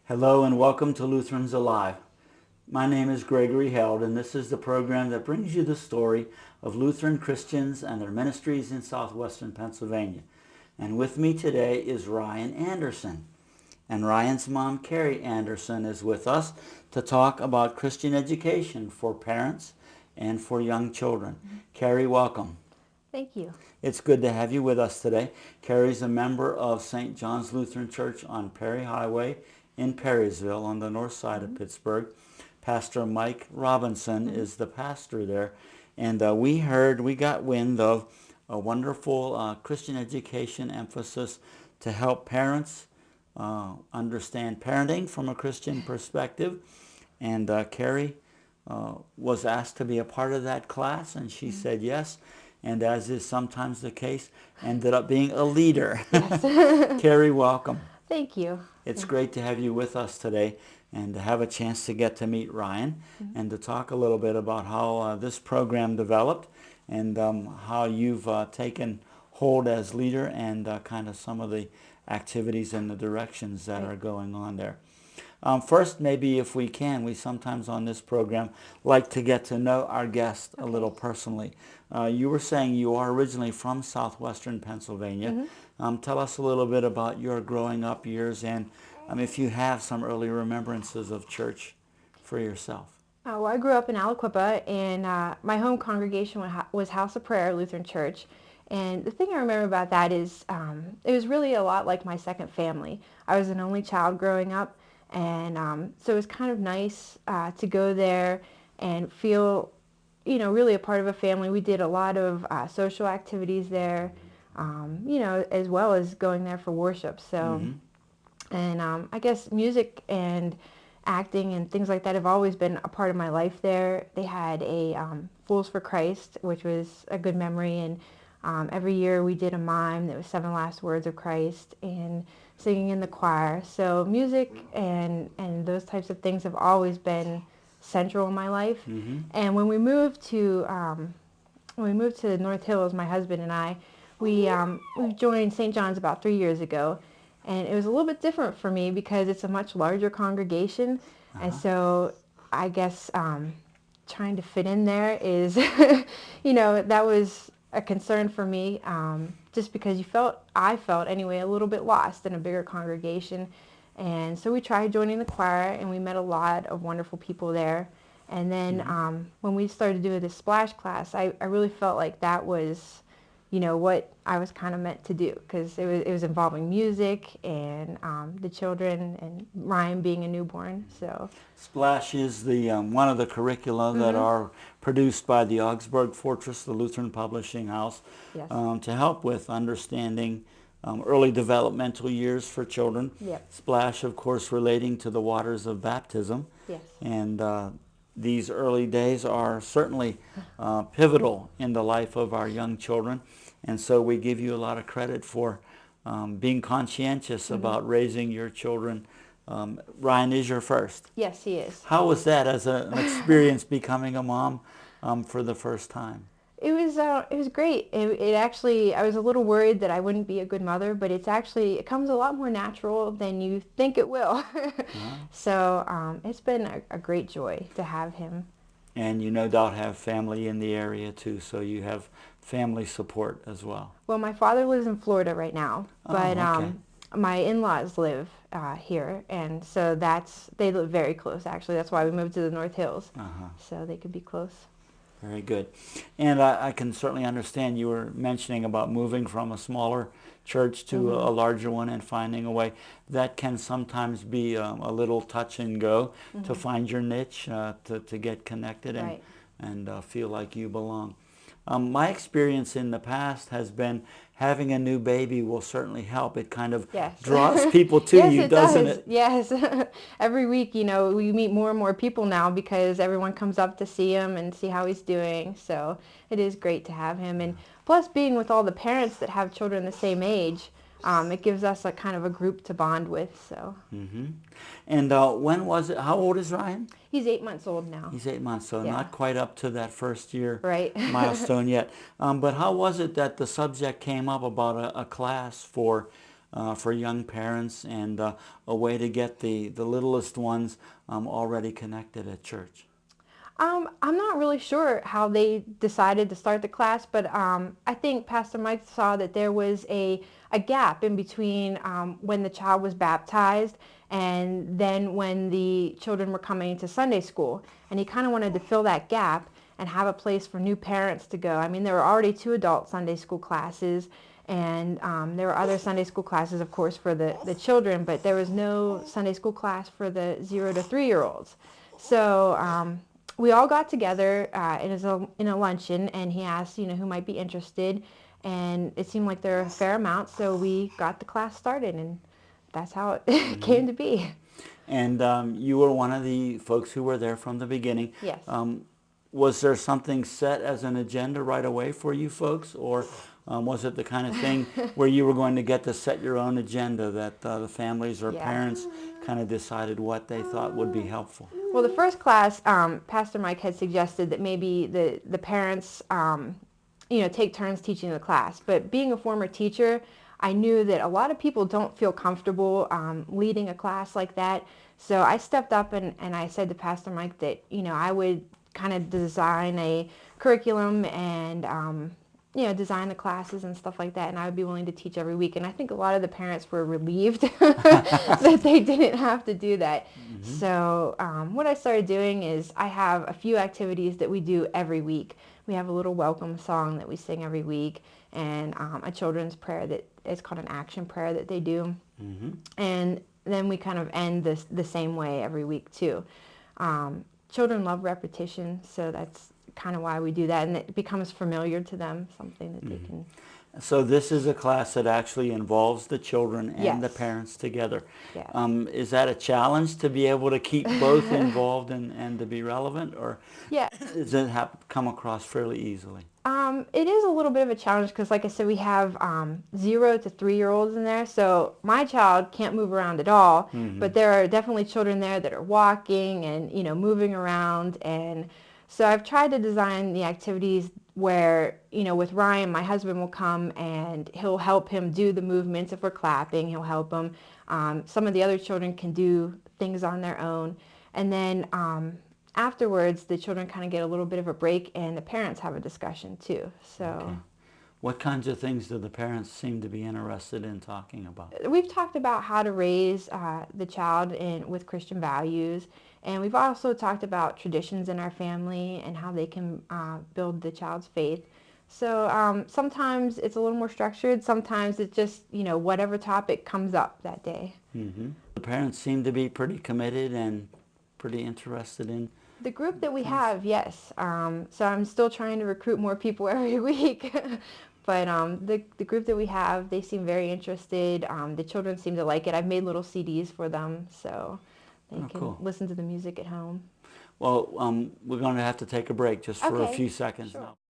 Hello and welcome to Lutherans Alive. My name is Gregory Held, and this is the program that brings you the story of Lutheran Christians and their ministries in southwestern Pennsylvania. And with me today is Ryan Anderson. And Ryan's mom, Kerry Anderson, is with us to talk about Christian education for parents and for young children. Kerry, welcome. Thank you. It's good to have you with us today. Kerry's a member of St. John's Lutheran Church on Perry Highway in Perrysville on the north side of Pittsburgh. Pastor Mike Robinson is the pastor there. And we got wind of a wonderful Christian education emphasis to help parents understand parenting from a Christian perspective. And Kerry was asked to be a part of that class, and she said yes. And as is sometimes the case, ended up being a leader. Yes. Kerry, welcome. Thank you. It's great to have you with us today and to have a chance to get to meet Ryan and to talk a little bit about how this program developed and how you've taken hold as leader and kind of some of the activities and the directions that are going on there. First, maybe if we can, we sometimes on this program like to get to know our guest a little personally. You were saying you are originally from southwestern Pennsylvania. Tell us a little bit about your growing up years and if you have some early remembrances of church for yourself. Well, I grew up in Aliquippa, and my home congregation was House of Prayer Lutheran Church. And the thing I remember about that is it was really a lot like my second family. I was an only child growing up, and so it was kind of nice to go there and feel, really a part of a family. We did a lot of social activities there, as well as going there for worship. So, and I guess music and acting and things like that have always been a part of my life there. They had a Fools for Christ, which was a good memory, and every year we did a mime that was 7 last words of Christ and singing in the choir. So music and those types of things have always been central in my life. And when we moved to the North Hills, my husband and I, we joined St. John's about 3 years ago. And it was a little bit different for me because it's a much larger congregation. And so I guess trying to fit in there is, that was a concern for me, just because I felt anyway, a little bit lost in a bigger congregation. And so we tried joining the choir, and we met a lot of wonderful people there. And then when we started doing the splash class, I really felt like that was, what I was kind of meant to do, because it was involving music and the children and Ryan being a newborn. So Splash is the one of the curricula that are produced by the Augsburg Fortress, the Lutheran Publishing House, yes. To help with understanding early developmental years for children. Yep. Splash, of course, relating to the waters of baptism. Yes. And these early days are certainly pivotal in the life of our young children. And so we give you a lot of credit for being conscientious about raising your children. Ryan is your first. Yes, he is. How was that as an experience becoming a mom for the first time? It was great. It actually, I was a little worried that I wouldn't be a good mother, but it comes a lot more natural than you think it will. So it's been a great joy to have him. And you no doubt have family in the area too, so you have family support as well. Well, my father lives in Florida right now, but okay. My in-laws live here, and so they live very close, actually. That's why we moved to the North Hills, so they could be close. Very good. And I can certainly understand you were mentioning about moving from a smaller church to a larger one and finding a way. That can sometimes be a little touch and go to find your niche, to get connected and feel like you belong. My experience in the past has been having a new baby will certainly help. It kind of draws people to Yes, you, doesn't it? Yes. Every week, we meet more and more people now because everyone comes up to see him and see how he's doing. So it is great to have him. And plus being with all the parents that have children the same age, it gives us a kind of a group to bond with. So. And when was it? How old is Ryan? He's 8 months old now. He's 8 months, so not quite up to that first year milestone yet. But how was it that the subject came up about a class for for young parents and a way to get the littlest ones already connected at church? I'm not really sure how they decided to start the class, but I think Pastor Mike saw that there was a gap in between when the child was baptized and then when the children were coming to Sunday school. And he kind of wanted to fill that gap and have a place for new parents to go. I mean, there were already 2 adult Sunday school classes, and there were other Sunday school classes, of course, for the children, but there was no Sunday school class for the 0 to 3-year-olds. So we all got together in a luncheon, and he asked, who might be interested, and it seemed like there were a fair amount, so we got the class started, and that's how it came to be. And you were one of the folks who were there from the beginning. Yes. Was there something set as an agenda right away for you folks, or was it the kind of thing where you were going to get to set your own agenda, that the families or parents kind of decided what they thought would be helpful? Well, the first class, Pastor Mike had suggested that maybe the parents, take turns teaching the class. But being a former teacher, I knew that a lot of people don't feel comfortable leading a class like that. So I stepped up and I said to Pastor Mike that, I would kind of design a curriculum and, design the classes and stuff like that, and I would be willing to teach every week. And I think a lot of the parents were relieved that they didn't have to do that. So what I started doing is I have a few activities that we do every week. We have a little welcome song that we sing every week, and a children's prayer that is called an action prayer that they do. And then we kind of end the same way every week too. Children love repetition, so that's kind of why we do that, and it becomes familiar to them, something that they can. So this is a class that actually involves the children and the Yes. parents together. Yes. Is that a challenge to be able to keep both involved and to be relevant, or Yeah. does it come across fairly easily? It is a little bit of a challenge because, like I said, we have 0 to 3-year-olds in there. So my child can't move around at all, but there are definitely children there that are walking and, moving around. And so I've tried to design the activities where, with Ryan, my husband will come and he'll help him do the movements. If we're clapping, he'll help him. Some of the other children can do things on their own. And then afterwards, the children kind of get a little bit of a break, and the parents have a discussion too. So, Okay. What kinds of things do the parents seem to be interested in talking about? we've talked about how to raise the child with Christian values, and we've also talked about traditions in our family and how they can build the child's faith. So sometimes it's a little more structured. Sometimes it's just, whatever topic comes up that day. The parents seem to be pretty committed and pretty interested in. The group that we have, yes. So I'm still trying to recruit more people every week. But the group that we have, they seem very interested. The children seem to like it. I've made little CDs for them so they can cool. listen to the music at home. Well, we're going to have to take a break just for a Okay, few seconds sure. now.